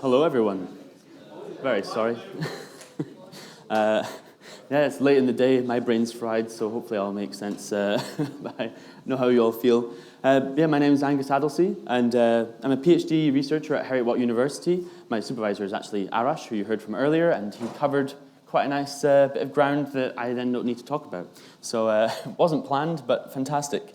Hello, everyone. Very sorry. Yeah, it's late in the day. My brain's fried, so hopefully I'll make sense. I know how you all feel. My name is Angus Addlesee, and I'm a PhD researcher at Heriot-Watt University. My supervisor is actually Arash, who you heard from earlier, and he covered quite a nice bit of ground that I then don't need to talk about. So it wasn't planned, but fantastic.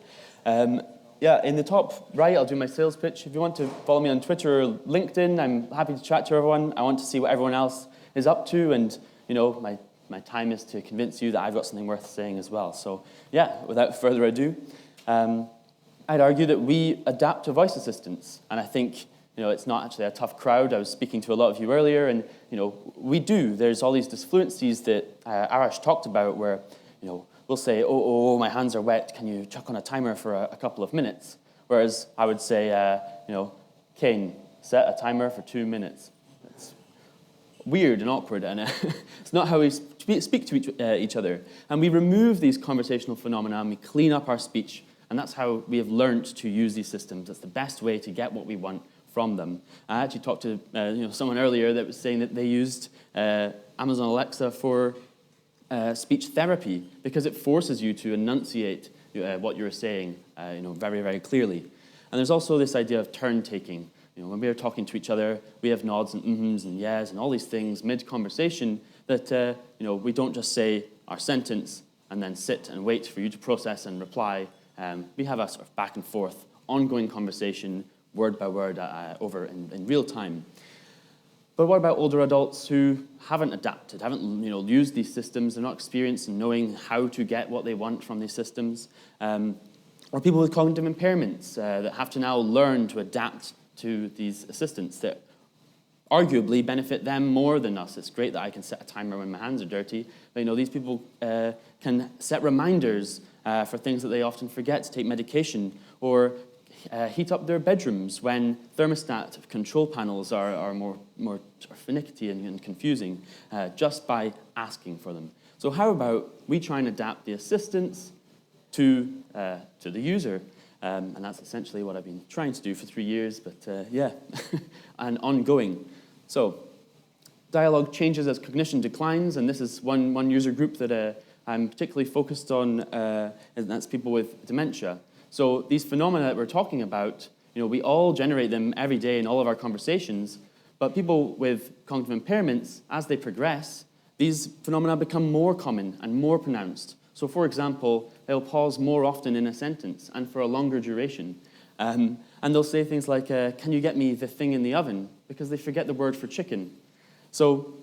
In the top right, I'll do my sales pitch. If you want to follow me on Twitter or LinkedIn, I'm happy to chat to everyone. I want to see what everyone else is up to, and my time is to convince you that I've got something worth saying as well. So without further ado, I'd argue that we adapt to voice assistants, and I think it's not actually a tough crowd. I was speaking to a lot of you earlier, and we do. There's all these disfluencies that Arash talked about, where we'll say, oh, my hands are wet, can you chuck on a timer for a couple of minutes? Whereas I would say, Kane, set a timer for 2 minutes. It's weird and awkward, and it's not how we speak to each other. And we remove these conversational phenomena, and we clean up our speech, and that's how we have learned to use these systems. That's the best way to get what we want from them. I actually talked to someone earlier that was saying that they used Amazon Alexa for speech therapy, because it forces you to enunciate what you're saying very, very clearly. And there's also this idea of turn-taking. When we are talking to each other, we have nods and mm-hms and yes and all these things mid-conversation that we don't just say our sentence and then sit and wait for you to process and reply. We have a sort of back and forth, ongoing conversation, word by word, over in real time. But what about older adults who haven't adapted, haven't used these systems, they're not experienced in knowing how to get what they want from these systems, or people with cognitive impairments that have to now learn to adapt to these assistants that arguably benefit them more than us. It's great that I can set a timer when my hands are dirty, but these people can set reminders for things that they often forget to take medication, or heat up their bedrooms when thermostat control panels are more finicky and confusing, just by asking for them. So how about we try and adapt the assistants to the user? And that's essentially what I've been trying to do for 3 years, but and ongoing. So dialogue changes as cognition declines, and this is one user group that I'm particularly focused on, and that's people with dementia. So these phenomena that we're talking about, we all generate them every day in all of our conversations, but people with cognitive impairments, as they progress, these phenomena become more common and more pronounced. So for example, they'll pause more often in a sentence and for a longer duration. And they'll say things like, can you get me the thing in the oven? Because they forget the word for chicken. So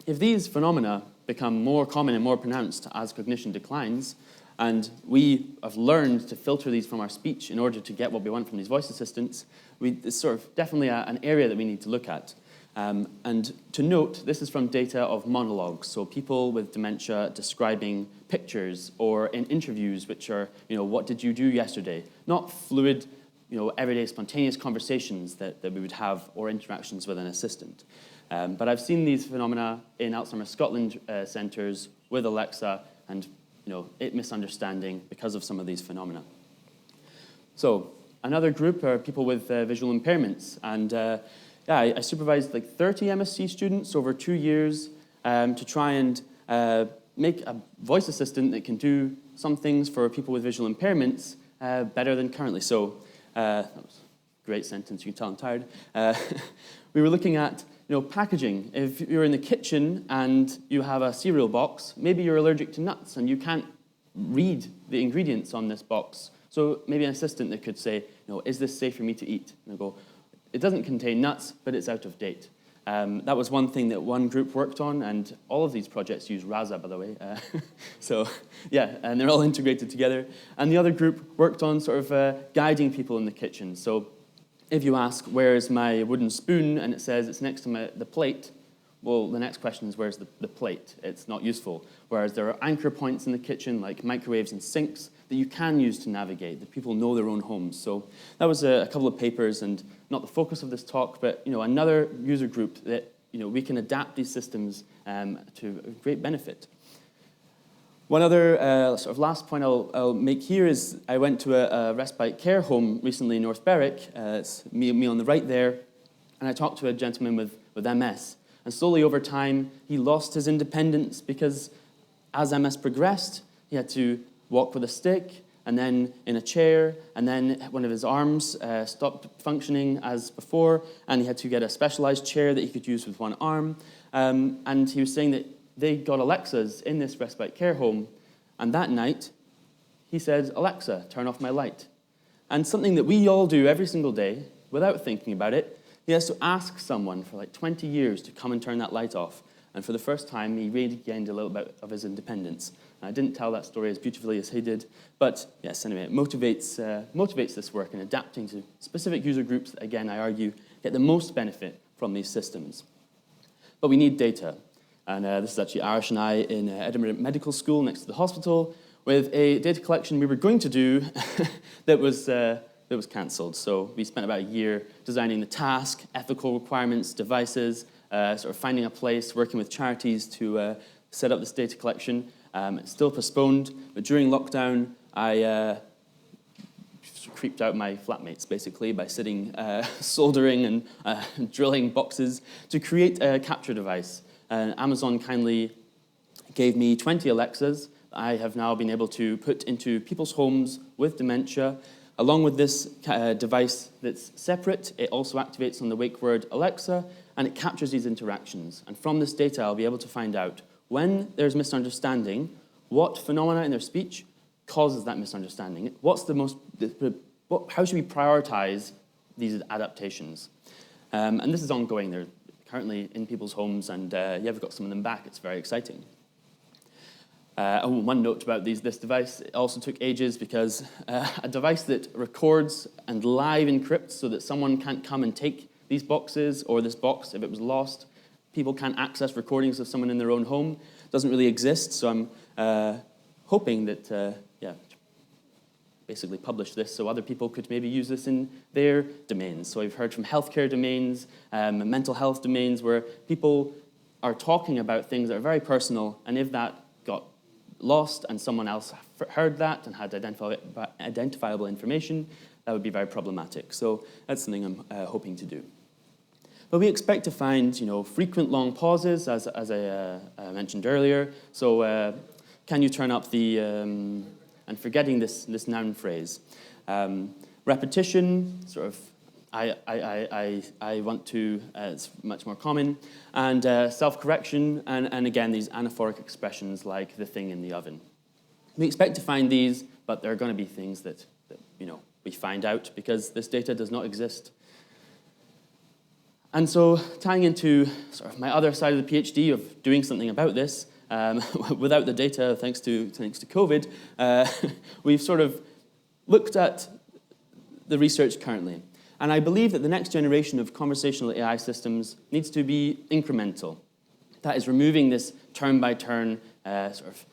if these phenomena become more common and more pronounced as cognition declines, and we have learned to filter these from our speech in order to get what we want from these voice assistants, it's sort of definitely an area that we need to look at. And to note, this is from data of monologues, so people with dementia describing pictures, or in interviews which are, what did you do yesterday? Not fluid, everyday spontaneous conversations that we would have, or interactions with an assistant. But I've seen these phenomena in Alzheimer's Scotland centres with Alexa, and it misunderstanding because of some of these phenomena. So another group are people with visual impairments, and I supervised like 30 MSc students over 2 years to try and make a voice assistant that can do some things for people with visual impairments better than currently. So that was a great sentence, you can tell I'm tired. We were looking at packaging. If you're in the kitchen and you have a cereal box, maybe you're allergic to nuts and you can't read the ingredients on this box. So maybe an assistant that could say, is this safe for me to eat? And I go, it doesn't contain nuts, but it's out of date. That was one thing that one group worked on, and all of these projects use Raza, by the way. And they're all integrated together. And the other group worked on sort of guiding people in the kitchen. So if you ask, where's my wooden spoon, and it says it's next to the plate, well, the next question is, where's the plate? It's not useful. Whereas there are anchor points in the kitchen, like microwaves and sinks, that you can use to navigate, that people know their own homes. So that was a couple of papers, and not the focus of this talk, but another user group that we can adapt these systems to great benefit. One other sort of last point I'll make here is I went to a respite care home recently in North Berwick. It's me on the right there. And I talked to a gentleman with MS. And slowly over time, he lost his independence because as MS progressed, he had to walk with a stick, and then in a chair, and then one of his arms stopped functioning as before, and he had to get a specialized chair that he could use with one arm. And he was saying that they got Alexas in this respite care home, and that night, he said, "Alexa, turn off my light." And something that we all do every single day, without thinking about it, he has to ask someone for like 20 years to come and turn that light off. And for the first time, he regained a little bit of his independence. And I didn't tell that story as beautifully as he did, but yes, anyway, it motivates this work in adapting to specific user groups that, again, I argue, get the most benefit from these systems. But we need data. And this is actually Arish and I in Edinburgh Medical School next to the hospital with a data collection we were going to do that was cancelled. So we spent about a year designing the task, ethical requirements, devices, sort of finding a place, working with charities to set up this data collection. It's still postponed, but during lockdown, I creeped out my flatmates, basically, by sitting, soldering and drilling boxes to create a capture device. Amazon kindly gave me 20 Alexas that I have now been able to put into people's homes with dementia. Along with this device that's separate, it also activates on the wake word Alexa, and it captures these interactions. And from this data, I'll be able to find out when there's misunderstanding, what phenomena in their speech causes that misunderstanding. How should we prioritize these adaptations? And this is ongoing. They're currently in people's homes, and I've got some of them back. It's very exciting. One note about this device, it also took ages because a device that records and live encrypts so that someone can't come and take these boxes or this box if it was lost. People can't access recordings of someone in their own home. Doesn't really exist, so I'm hoping that, basically publish this so other people could maybe use this in their domains. So I've heard from healthcare domains, mental health domains, where people are talking about things that are very personal, and if that got lost and someone else heard that and had identifiable information, that would be very problematic. So that's something I'm hoping to do. But we expect to find, frequent long pauses, as I mentioned earlier. So can you turn up the, and forgetting this noun phrase. Repetition, sort of, I want to, it's much more common. And self-correction, and again, these anaphoric expressions like the thing in the oven. We expect to find these, but there are going to be things that we find out because this data does not exist. And so tying into sort of my other side of the PhD of doing something about this, without the data, thanks to COVID, we've sort of looked at the research currently. And I believe that the next generation of conversational AI systems needs to be incremental. That is removing this turn-by-turn sort of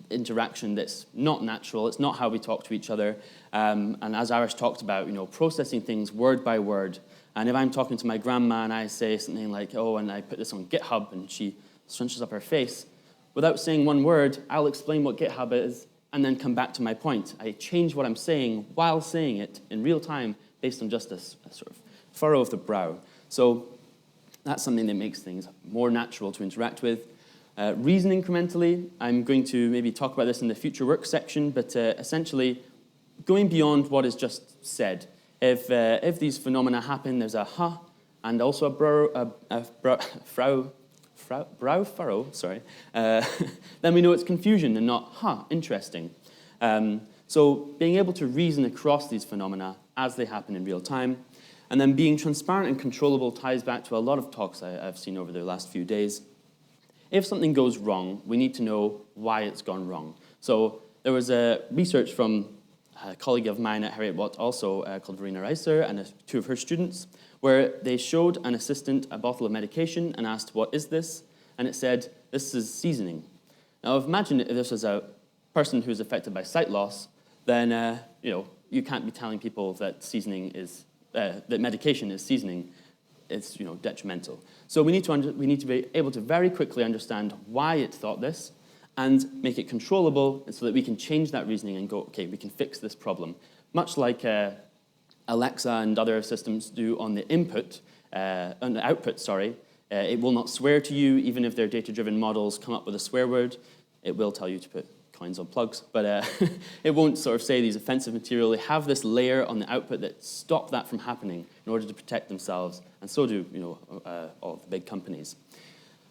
interaction that's not natural. It's not how we talk to each other. And as Arish talked about, processing things word by word. And if I'm talking to my grandma and I say something like, oh, and I put this on GitHub, and she scrunches up her face, without saying one word, I'll explain what GitHub is and then come back to my point. I change what I'm saying while saying it in real time based on just a sort of furrow of the brow. So that's something that makes things more natural to interact with. Reason incrementally, I'm going to maybe talk about this in the future work section, but essentially going beyond what is just said. If these phenomena happen, there's a ha and also a brow furrow, then we know it's confusion and not, interesting. So being able to reason across these phenomena as they happen in real time, and then being transparent and controllable ties back to a lot of talks I've seen over the last few days. If something goes wrong, we need to know why it's gone wrong. So there was research from a colleague of mine at Heriot-Watt also called Verena Reiser and two of her students, where they showed an assistant a bottle of medication and asked, what is this? And it said, this is seasoning. Now, imagine if this was a person who's affected by sight loss, then you can't be telling people that that medication is seasoning. It's detrimental. So we need to be able to very quickly understand why it thought this, and make it controllable so that we can change that reasoning and go, okay, we can fix this problem. Much like Alexa and other systems do on the input, on the output, it will not swear to you, even if their data-driven models come up with a swear word. It will tell you to put coins on plugs, but it won't sort of say these offensive material. They have this layer on the output that stop that from happening in order to protect themselves, and so do all of the big companies.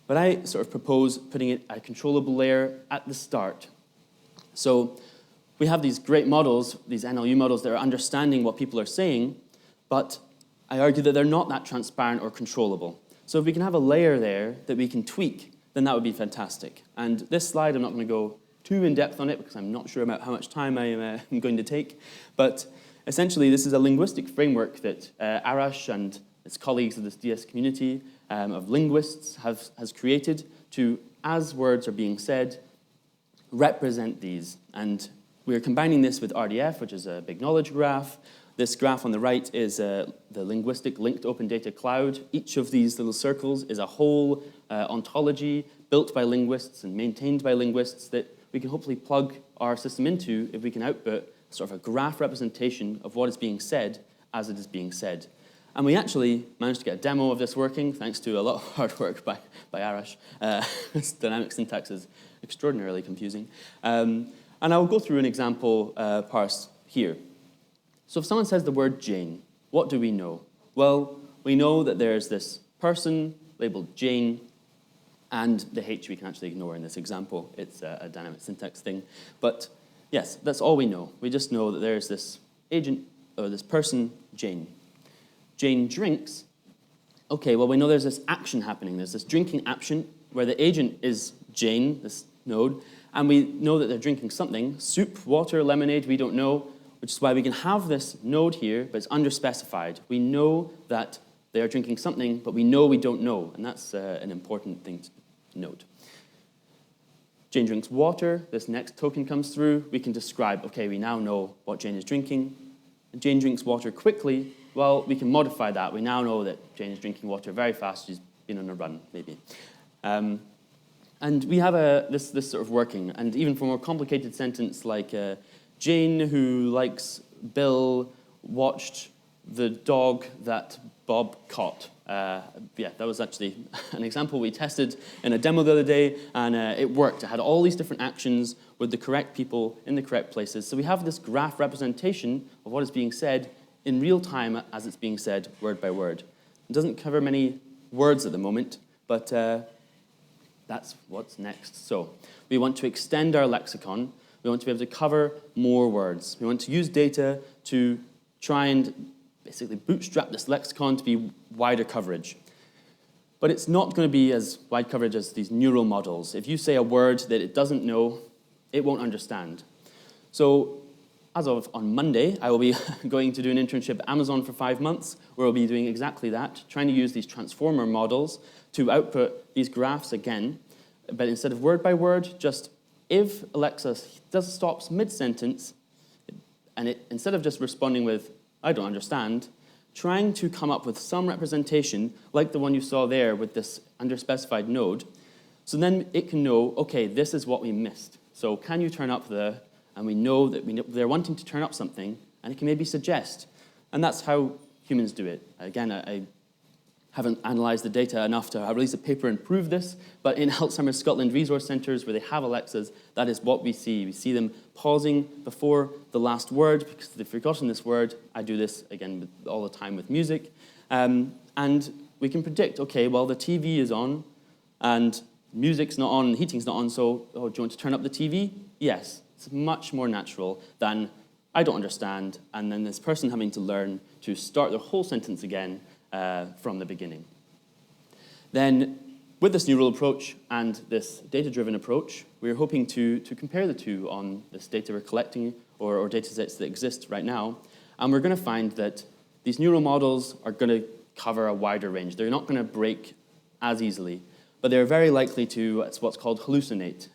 But I sort of propose putting a controllable layer at the start. So we have these great models, these NLU models that are understanding what people are saying, but I argue that they're not that transparent or controllable. So if we can have a layer there that we can tweak, then that would be fantastic. And this slide, I'm not going to go too in-depth on it because I'm not sure about how much time I'm going to take. But essentially, this is a linguistic framework that Arash and his colleagues of this DS community of linguists has created to, as words are being said, represent these. And we're combining this with RDF, which is a big knowledge graph. This graph on the right is the linguistic linked open data cloud. Each of these little circles is a whole ontology built by linguists and maintained by linguists that we can hopefully plug our system into if we can output sort of a graph representation of what is being said as it is being said. And we actually managed to get a demo of this working, thanks to a lot of hard work by Arash. This dynamic syntax is extraordinarily confusing. And I'll go through an example parse here. So if someone says the word Jane, what do we know? Well, we know that there's this person labeled Jane, and the H we can actually ignore in this example. It's a dynamic syntax thing. But yes, that's all we know. We just know that there's this agent, or this person, Jane. Jane drinks. Okay, well, we know there's this action happening. There's this drinking action where the agent is Jane, this node, and we know that they're drinking something. Soup, water, lemonade, we don't know, which is why we can have this node here, but it's underspecified. We know that they are drinking something, but we know we don't know, and that's an important thing to note. Jane drinks water. This next token comes through. We can describe, okay, we now know what Jane is drinking. And Jane drinks water quickly. Well, we can modify that. We now know that Jane is drinking water very fast. She's been on a run, maybe. And we have this sort of working. And even for a more complicated sentence like Jane, who likes Bill, watched the dog that Bob caught. Yeah, that was actually an example we tested in a demo the other day, and it worked. It had all these different actions with the correct people in the correct places. So we have this graph representation of what is being said in real time as it's being said word by word. It doesn't cover many words at the moment, but that's what's next. So we want to extend our lexicon. We want to be able to cover more words. We want to use data to try and basically bootstrap this lexicon to be wider coverage. But it's not going to be as wide coverage as these neural models. If you say a word that it doesn't know, it won't understand. So as of on Monday, I will be going to do an internship at Amazon for 5 months, where I'll be doing exactly that, trying to use these transformer models to output these graphs again. But instead of word by word, just if Alexa stops mid-sentence, and instead of just responding with, I don't understand, trying to come up with some representation like the one you saw there with this underspecified node. So then it can know, okay, this is what we missed. So can you turn up the, and we know that they're wanting to turn up something, and it can maybe suggest. And that's how humans do it. Again, I haven't analyzed the data enough to release a paper and prove this, but in Alzheimer's Scotland resource centres where they have Alexas, that is what we see. We see them pausing before the last word because they've forgotten this word. I do this, again, all the time with music. And we can predict, okay, well, the TV is on, and music's not on, heating's not on, so, oh, do you want to turn up the TV? Yes. It's much more natural than, I don't understand, and then this person having to learn to start their whole sentence again from the beginning. Then, with this neural approach and this data-driven approach, we're hoping to compare the two on this data we're collecting or data sets that exist right now, and we're going to find that these neural models are going to cover a wider range. They're not going to break as easily, but they're very likely to, it's what's called hallucinate.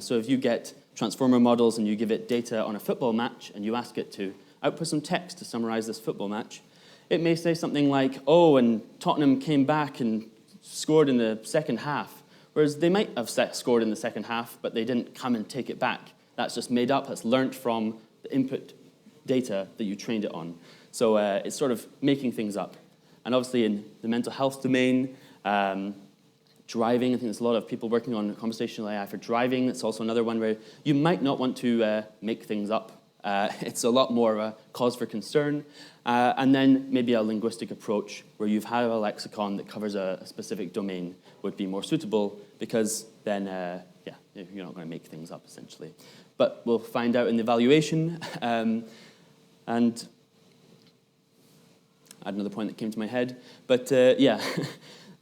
So if you get transformer models and you give it data on a football match and you ask it to output some text to summarize this football match, it may say something like, oh, and Tottenham came back and scored in the second half, whereas they might have scored in the second half, but they didn't come and take it back. That's just made up, that's learnt from the input data that you trained it on. So it's sort of making things up. And obviously in the mental health domain, driving, I think there's a lot of people working on conversational AI for driving. It's also another one where you might not want to make things up. It's a lot more of a cause for concern. And then maybe a linguistic approach where you've had a lexicon that covers a specific domain would be more suitable, because then, you're not going to make things up, essentially. But we'll find out in the evaluation. And I had another point that came to my head. But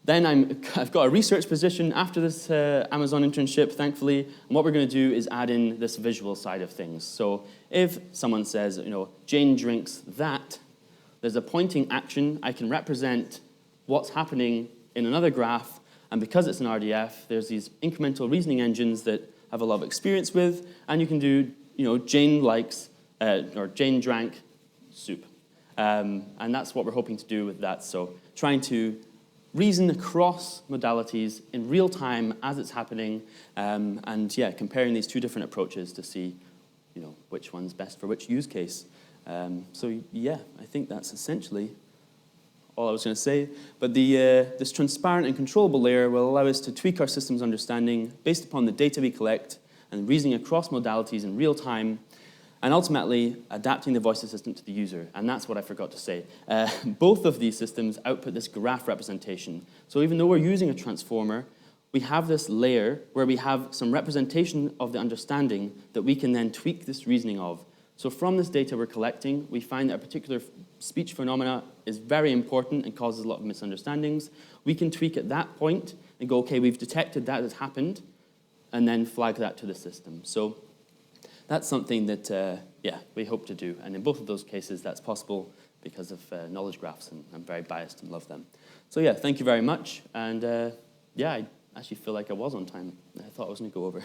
then I've got a research position after this Amazon internship, thankfully. And what we're going to do is add in this visual side of things. So if someone says, Jane drinks that, there's a pointing action. I can represent what's happening in another graph. And because it's an RDF, there's these incremental reasoning engines that I have a lot of experience with. And you can do, Jane likes, or Jane drank soup. And that's what we're hoping to do with that. So trying to reason across modalities in real time as it's happening, and comparing these two different approaches to see, which one's best for which use case. I think that's essentially all I was going to say. But this transparent and controllable layer will allow us to tweak our system's understanding based upon the data we collect and reasoning across modalities in real time, and ultimately adapting the voice assistant to the user. And that's what I forgot to say. Both of these systems output this graph representation. So even though we're using a transformer, we have this layer where we have some representation of the understanding that we can then tweak this reasoning of. So from this data we're collecting, we find that a particular speech phenomena is very important and causes a lot of misunderstandings. We can tweak at that point and go, okay, we've detected that has happened, and then flag that to the system. So that's something that, we hope to do. And in both of those cases, that's possible because of knowledge graphs, and I'm very biased and love them. So thank you very much. And I actually feel like I was on time. I thought I was going to go over.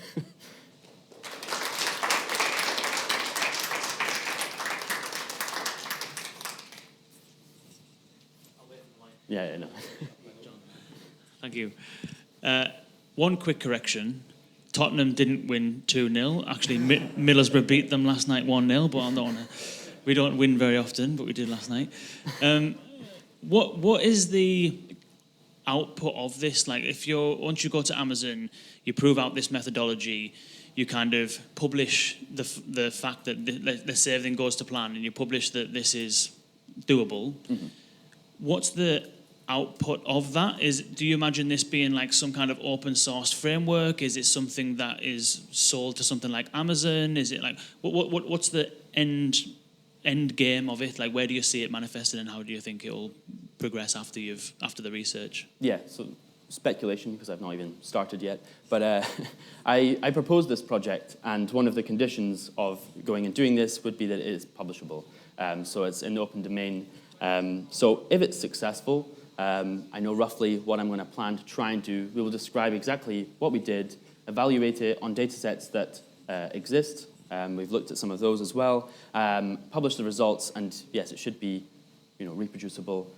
No. Thank you. One quick correction. Tottenham didn't win 2-0. Actually, Middlesbrough beat them last night 1-0, but we don't win very often, but we did last night. What is the output of this? Like, once you go to Amazon, you prove out this methodology, you kind of publish the fact that, let's say everything goes to plan, and you publish that this is doable. Mm-hmm. What's the output of that? Do you imagine this being like some kind of open source framework? Is it something that is sold to something like Amazon? Is it like what's the end game of it? Like, where do you see it manifested, and how do you think it will progress after the research? So speculation, because I've not even started yet. But I proposed this project, and one of the conditions of going and doing this would be that it is publishable. So it's in the open domain. So if it's successful, I know roughly what I'm going to plan to try and do. We will describe exactly what we did, evaluate it on data sets that exist. We've looked at some of those as well. Publish the results, and yes, it should be, reproducible.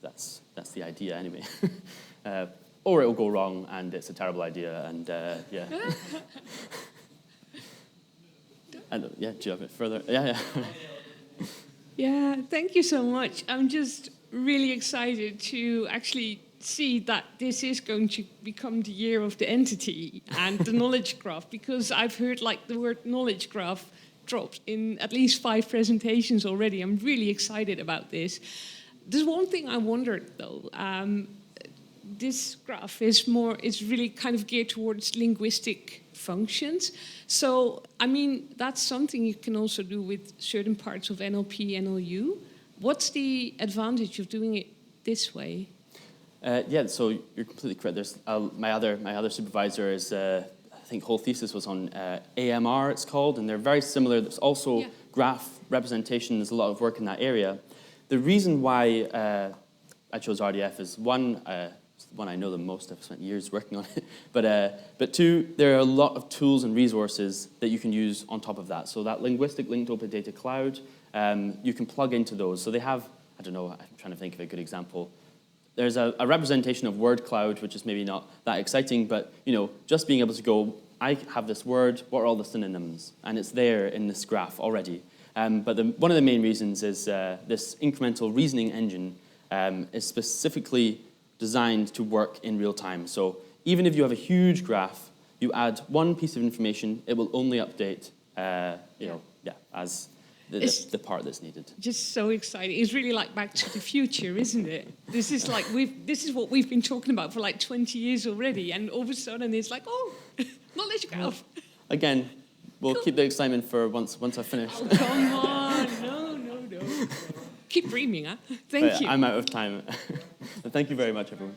That's the idea anyway. Or it will go wrong, and it's a terrible idea, and And do you have it further? Yeah, thank you so much. I'm just really excited to actually see that this is going to become the year of the entity and the knowledge graph, because I've heard the word knowledge graph dropped in at least 5 presentations already. I'm really excited about this. There's one thing I wondered though. This graph is really kind of geared towards linguistic functions. So, that's something you can also do with certain parts of NLP, NLU. What's the advantage of doing it this way? So you're completely correct. There's my other supervisor is, I think, whole thesis was on AMR, it's called, and they're very similar. There's also graph representation. There's a lot of work in that area. The reason why I chose RDF is one I know the most. I've spent years working on it. But two, there are a lot of tools and resources that you can use on top of that. So that linguistic linked open data cloud, you can plug into those. So they have, I'm trying to think of a good example. There's a representation of word cloud, which is maybe not that exciting, but just being able to go, I have this word, what are all the synonyms? And it's there in this graph already. But one of the main reasons is this incremental reasoning engine is specifically designed to work in real time. So even if you have a huge graph, you add one piece of information, it will only update, as the part that's needed. Just so exciting. It's really like Back to the Future, isn't it? This is like this is what we've been talking about for like 20 years already, and all of a sudden it's like, oh, knowledge graph. Again, we'll keep the excitement for once I've finished. Oh, come on. No. Keep dreaming, huh? Thank you. I'm out of time. Thank you very much, everyone.